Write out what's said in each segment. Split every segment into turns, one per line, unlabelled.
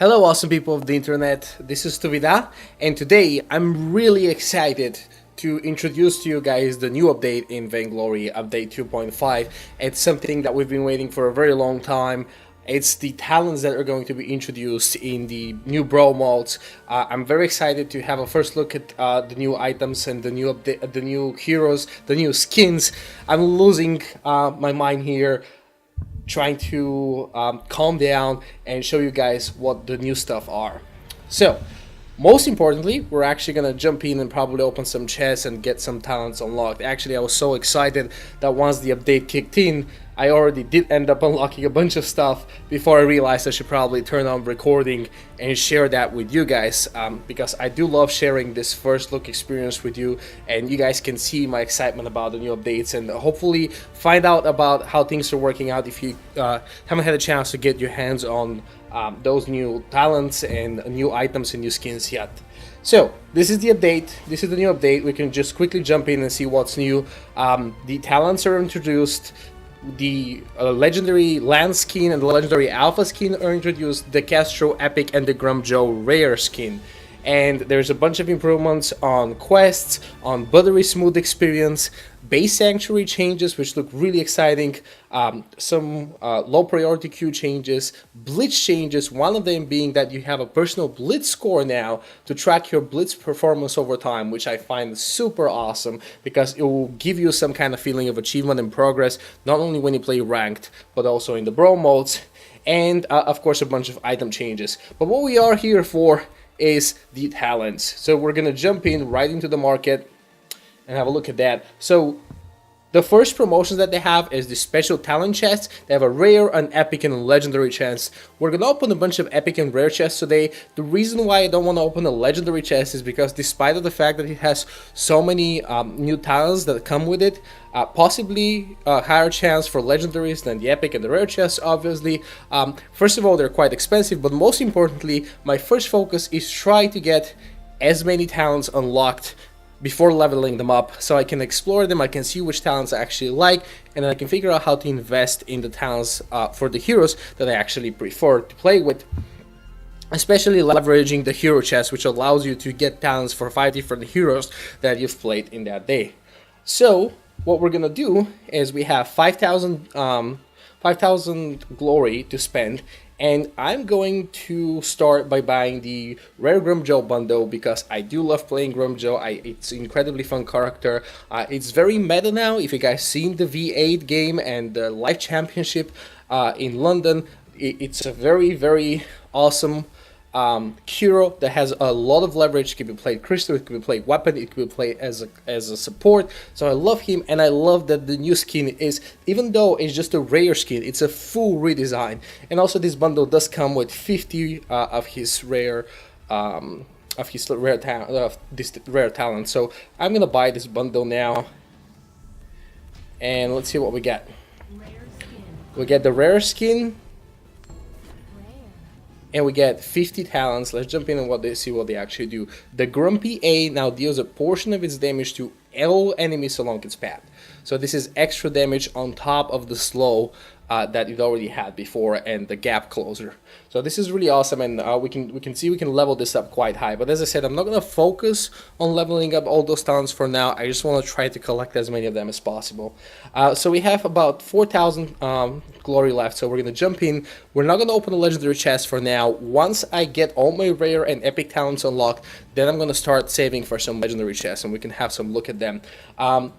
Hello, awesome people of the internet. This is Tovida, and today I'm really excited to introduce to you guys the new update in Vainglory, update 2.5. It's something that we've been waiting for a very long time. It's the talents that are going to be introduced in the new Brawl modes. I'm very excited to have a first look at the new items and the new update, the new heroes, the new skins. I'm losing my mind here, trying to calm down and show you guys what the new stuff are. So, most importantly, we're actually gonna jump in and probably open some chests and get some talents unlocked. Actually, I was so excited that once the update kicked in, I already did end up unlocking a bunch of stuff before I realized I should probably turn on recording and share that with you guys, because I do love sharing this first look experience with you, and you guys can see my excitement about the new updates and hopefully find out about how things are working out if you haven't had a chance to get your hands on those new talents and new items and new skins yet. So this is the update, this is the new update. We can just quickly jump in and see what's new. The talents are introduced, the legendary land skin and the legendary alpha skin are introduced, the Castro epic and the Grumjo rare skin. And there's a bunch of improvements on quests, on buttery smooth experience, base sanctuary changes which look really exciting, some low priority queue changes, blitz changes, one of them being that you have a personal blitz score now to track your blitz performance over time, which I find super awesome because it will give you some kind of feeling of achievement and progress, not only when you play ranked but also in the brawl modes, and of course a bunch of item changes. But what we are here for is the talents. So we're gonna jump in right into the market and have a look at that. So the first promotions that they have is the special talent chests. They have a rare, an epic, and a legendary chest. We're gonna open a bunch of epic and rare chests today. The reason why I don't want to open a legendary chest is because despite of the fact that it has so many new talents that come with it, possibly a higher chance for legendaries than the epic and the rare chests, obviously. First of all, they're quite expensive, but most importantly, my first focus is try to get as many talents unlocked before leveling them up, so I can explore them, I can see which talents I actually like, and then I can figure out how to invest in the talents for the heroes that I actually prefer to play with. Especially leveraging the hero chest, which allows you to get talents for 5 different heroes that you've played in that day. So what we're gonna do is we have 5,000 glory to spend, and I'm going to start by buying the rare Grumjo bundle because I do love playing Grumjo. It's an incredibly fun character. It's very meta now. If you guys seen the V8 game and the Life Championship in London, it's a very awesome hero that has a lot of leverage. It can be played crystal, it can be played weapon, it can be played as a support. So I love him, and I love that the new skin is, even though it's just a rare skin, it's a full redesign. And also this bundle does come with 50 of his rare talent. So I'm gonna buy this bundle now, and let's see what we get. We get the rare skin, and we get 50 talents. Let's jump in and see what they actually do. The Grumpy A now deals a portion of its damage to all enemies along its path. So this is extra damage on top of the slow that it already had before and the gap closer. So this is really awesome, and we can level this up quite high. But as I said, I'm not gonna focus on leveling up all those talents for now. I just want to try to collect as many of them as possible. So we have about 4,000 glory left. So we're gonna jump in. We're not gonna open a legendary chest for now. Once I get all my rare and epic talents unlocked, then I'm gonna start saving for some legendary chests, and we can have some look at them.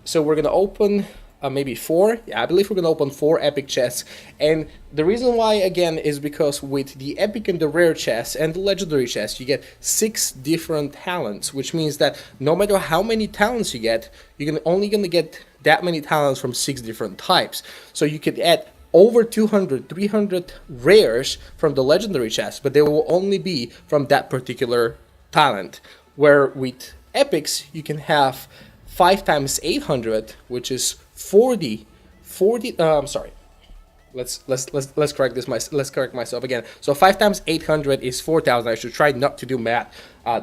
So we're gonna open maybe 4. Yeah, I believe we're gonna open 4 epic chests, and the reason why again is because with the epic and the rare chests and the legendary chests you get 6 different talents, which means that no matter how many talents you get, you're only gonna get that many talents from 6 different types. So you could add over 200, 300 rares from the legendary chest, but they will only be from that particular talent. Where with epics you can have 5 times 800, which is 40. Sorry. Let's correct this. Let's correct myself again. So 5 times 800 is 4,000. I should try not to do math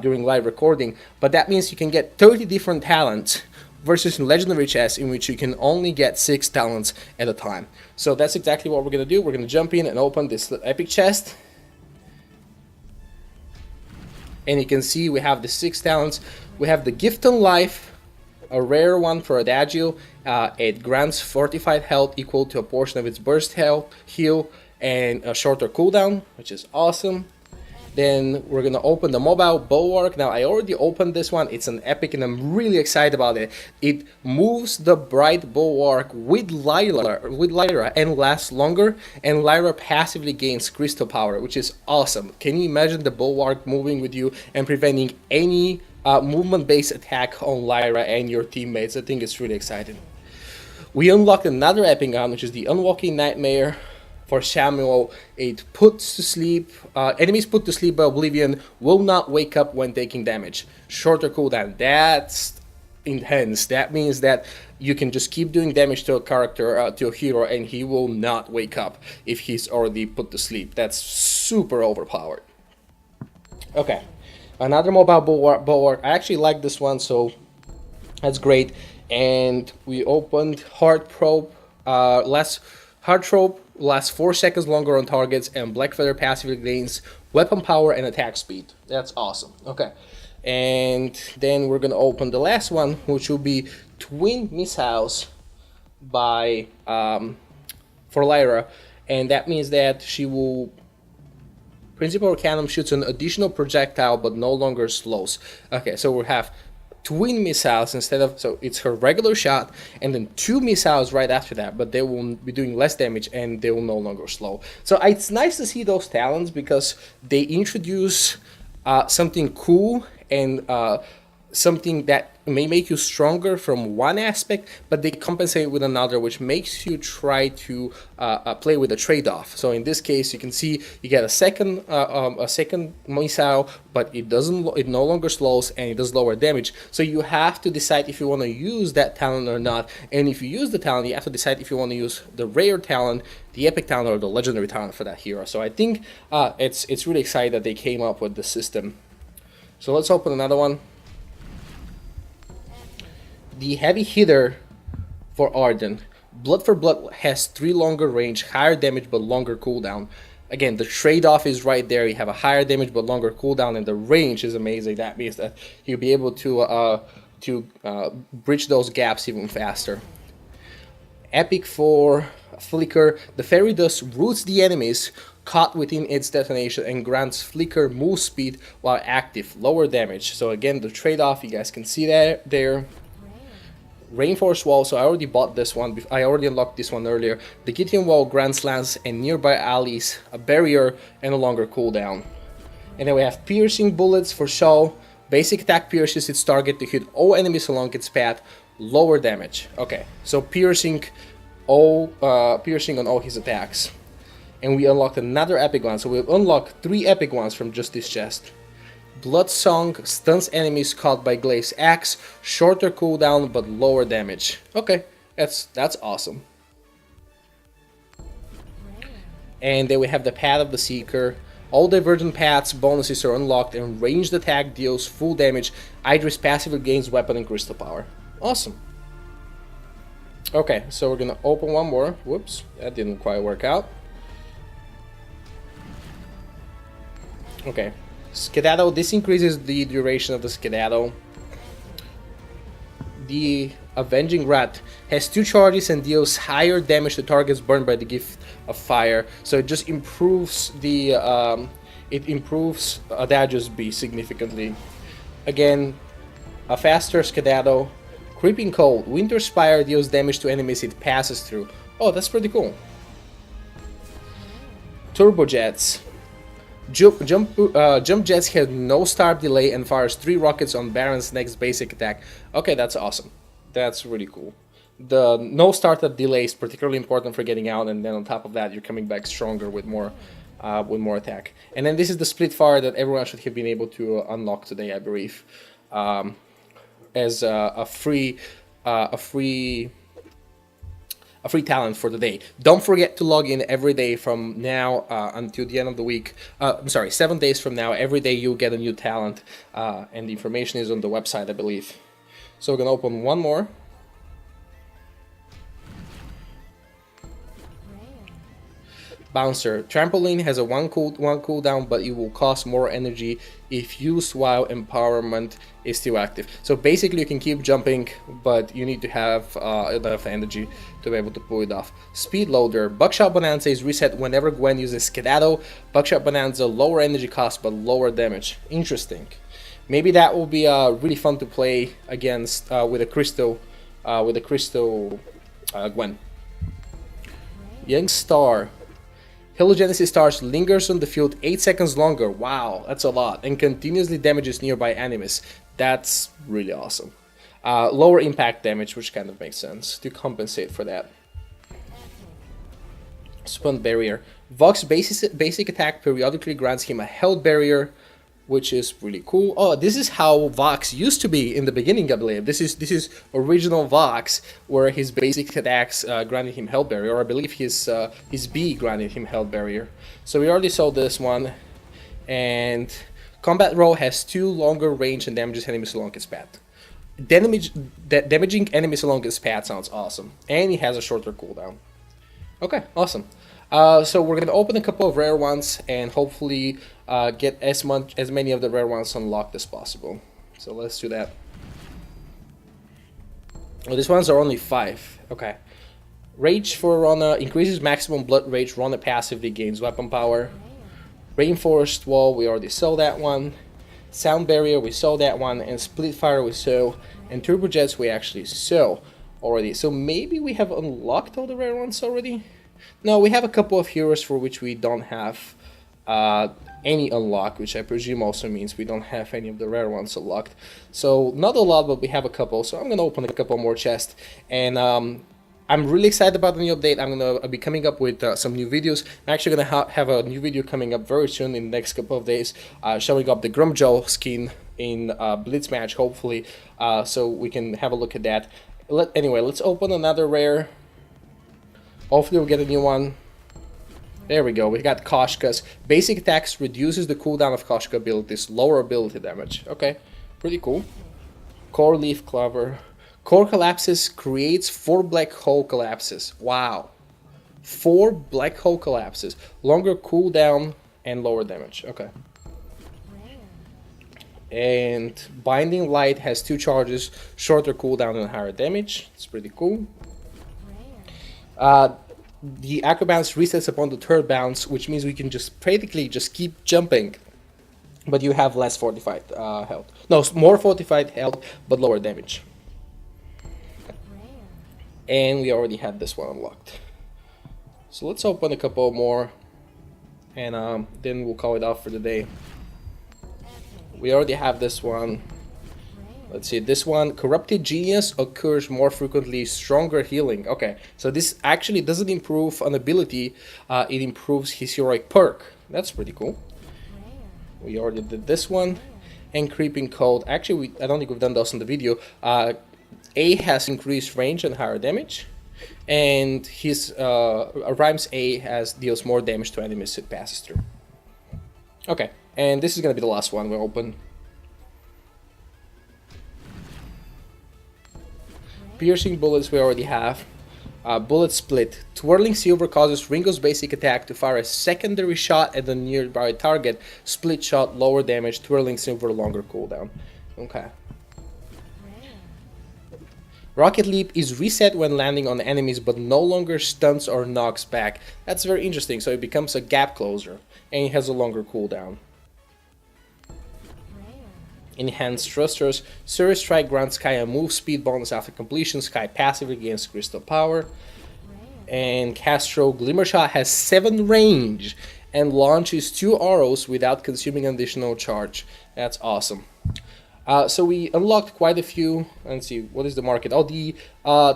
during live recording, but that means you can get 30 different talents versus in legendary chests in which you can only get 6 talents at a time. So that's exactly what we're gonna do. We're gonna jump in and open this epic chest. And you can see we have the 6 talents. We have the Gift on Life, a rare one for Adagio. It grants fortified health equal to a portion of its burst health, heal, and a shorter cooldown, which is awesome. Then we're gonna open the mobile bulwark. Now I already opened this one. It's an epic and I'm really excited about it. It moves the bright bulwark with Lyra and lasts longer, and Lyra passively gains crystal power, which is awesome. Can you imagine the bulwark moving with you and preventing any movement-based attack on Lyra and your teammates? I think it's really exciting. We unlocked another epic gun, which is the Unwalking Nightmare. For Samuel, it puts to sleep, enemies put to sleep by oblivion will not wake up when taking damage. Shorter cooldown, that's intense. That means that you can just keep doing damage to a character, to a hero, and he will not wake up if he's already put to sleep. That's super overpowered. Okay, another mobile bulwark. I actually like this one, so that's great. And we opened Heart Probe, Heart Probe lasts 4 seconds longer on targets, and Black Feather passively gains weapon power and attack speed. That's awesome. Okay, and then we're gonna open the last one, which will be Twin Missiles by for Lyra, and that means that she will. Principal cannon shoots an additional projectile, but no longer slows. Okay, so we have twin missiles instead of, so it's her regular shot and then 2 missiles right after that, but they will be doing less damage and they will no longer slow. So it's nice to see those talents because they introduce something cool and something that may make you stronger from one aspect, but they compensate with another, which makes you try to play with a trade-off. So in this case, you can see you get a second missile, but it no longer slows and it does lower damage. So you have to decide if you want to use that talent or not. And if you use the talent, you have to decide if you want to use the rare talent, the epic talent, or the legendary talent for that hero. So I think it's really exciting that they came up with the system. So let's open another one. The heavy hitter for Arden. Blood for Blood has 3 longer range, higher damage but longer cooldown. Again, the trade-off is right there. You have a higher damage but longer cooldown, and the range is amazing. That means that you'll be able to bridge those gaps even faster. Epic for Flicker. The Fairy Dust roots the enemies caught within its detonation and grants Flicker move speed while active, lower damage. So again, the trade-off, you guys can see that there. Rainforest Wall, so I already bought this one, I already unlocked this one earlier. The Gideon Wall grants lands and nearby allies a barrier and a longer cooldown. And then we have Piercing Bullets for Shaw. Basic attack pierces its target to hit all enemies along its path, lower damage. Okay, so piercing on all his attacks. And we unlocked another epic one, so we've unlocked 3 epic ones from just this chest. Blood Song stuns enemies caught by Glaive's axe, shorter cooldown but lower damage. Okay, that's awesome. And then we have the Path of the Seeker. All divergent paths bonuses are unlocked, and ranged attack deals full damage. Idris passively gains weapon and crystal power. Awesome. Okay, so we're gonna open one more. Whoops, that didn't quite work out. Okay. Skedaddle, this increases the duration of the skedaddle. The Avenging Rat has 2 charges and deals higher damage to targets burned by the Gift of Fire. So it just improves the Adagio's B significantly. Again, a faster Skedaddle. Creeping Cold, Winter Spire deals damage to enemies it passes through. Oh, that's pretty cool. Turbojets. Jump Jets have no start delay and fires 3 rockets on Baron's next basic attack. Okay, that's awesome. That's really cool. The no startup delay is particularly important for getting out, and then on top of that, you're coming back stronger with more attack. And then this is the split fire that everyone should have been able to unlock today, I believe, as a free talent for the day. Don't forget to log in every day from now until the end of the week. 7 days from now. Every day you'll get a new talent, and the information is on the website, I believe. So we're gonna open one more. Bouncer. Trampoline has a one cooldown, but it will cost more energy if used while empowerment is still active. So basically you can keep jumping, but you need to have enough energy to be able to pull it off. Speed Loader. Buckshot Bonanza is reset whenever Gwen uses Skedaddle. Buckshot Bonanza, lower energy cost but lower damage. Interesting. Maybe that will be really fun to play against with a crystal Gwen. Young Star. Heliogenesis Stars lingers on the field 8 seconds longer. Wow, that's a lot. And continuously damages nearby enemies. That's really awesome. Lower impact damage, which kind of makes sense to compensate for that. Spun Barrier. Vox basic attack periodically grants him a health barrier, which is really cool. Oh, this is how Vox used to be in the beginning, I believe. This is original Vox, where his basic attacks granted him health barrier, or I believe his B granted him health barrier. So we already saw this one, and Combat Row has 2 longer range and damages enemies along its path. Damaging enemies along its path sounds awesome, and he has a shorter cooldown. Okay, awesome. So we're gonna open a couple of rare ones and hopefully get as many of the rare ones unlocked as possible. So let's do that. Oh, these ones are only 5. Okay. Rage for Rana increases maximum blood rage. Rana passively gains weapon power. Reinforced Wall, we already saw that one. Sound Barrier, we saw that one. And Split Fire, we saw. And Turbojets, we actually saw already. So maybe we have unlocked all the rare ones already? No, we have a couple of heroes for which we don't have any unlock, which I presume also means we don't have any of the rare ones unlocked. So not a lot, but we have a couple. So I'm going to open a couple more chests. And I'm really excited about the new update. I'm going to be coming up with some new videos. I'm actually going to have a new video coming up very soon in the next couple of days, showing up the Grumjoe skin in Blitz match, hopefully, so we can have a look at that. Anyway, let's open another rare. Hopefully we'll get a new one. There we go, we got Koshka's. Basic attacks reduces the cooldown of Koshka abilities, lower ability damage. Okay, pretty cool. Core Leaf Clover. Core Collapses creates 4 black hole collapses. Wow. 4 black hole collapses. Longer cooldown and lower damage. Okay. And Binding Light has 2 charges, shorter cooldown and higher damage. It's pretty cool. The Acro Bounce resets upon the 3rd bounce, which means we can just practically just keep jumping, but you have less fortified health. No, more fortified health, but lower damage. And we already had this one unlocked. So let's open a couple more, and then we'll call it off for the day. We already have this one. Let's see, this one, Corrupted Genius occurs more frequently, stronger healing. Okay, so this actually doesn't improve an ability, it improves his heroic perk. That's pretty cool. We already did this one. And Creeping Cold, actually I don't think we've done those in the video. A has increased range and higher damage. And his Rhymes A deals more damage to enemies it passes through. Okay, and this is gonna be the last one we open. Piercing Bullets we already have. Bullet Split. Twirling Silver causes Ringo's basic attack to fire a secondary shot at the nearby target. Split Shot, lower damage. Twirling Silver, longer cooldown. Okay. Rocket Leap is reset when landing on enemies, but no longer stuns or knocks back. That's very interesting, so it becomes a gap closer, and it has a longer cooldown. Enhanced Thrusters. Surge Strike grants Sky a move speed bonus after completion. Sky passively gains crystal power. And Castro Glimmer Shot has 7 range and launches 2 arrows without consuming an additional charge. That's awesome. So we unlocked quite a few. Let's see, what is the market? Oh, the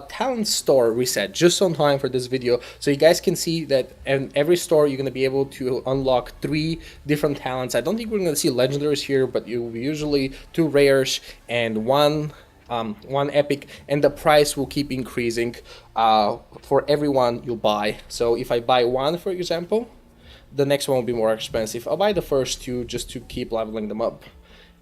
talent store reset just on time for this video. So you guys can see that in every store you're going to be able to unlock 3 different talents. I don't think we're going to see legendaries here, but you usually 2 rares and one epic, and the price will keep increasing for everyone you buy. So if I buy 1, for example, the next one will be more expensive. I'll buy the first 2 just to keep leveling them up.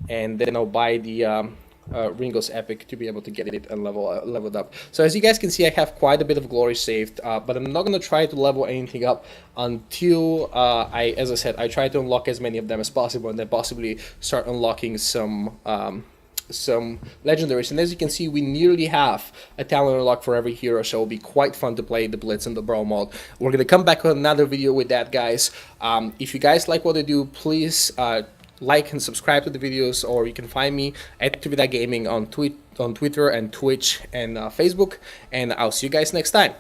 And then I'll buy the Ringo's Epic to be able to get it and leveled up. So as you guys can see, I have quite a bit of glory saved, but I'm not going to try to level anything up until as I said, I try to unlock as many of them as possible, and then possibly start unlocking some legendaries. And as you can see, we nearly have a talent unlock for every hero, so it'll be quite fun to play the Blitz and the Brawl mod. We're going to come back with another video with that, guys. If you guys like what I do, please like and subscribe to the videos, or you can find me at Tovida Gaming on Twitter and Twitch and Facebook, and I'll see you guys next time.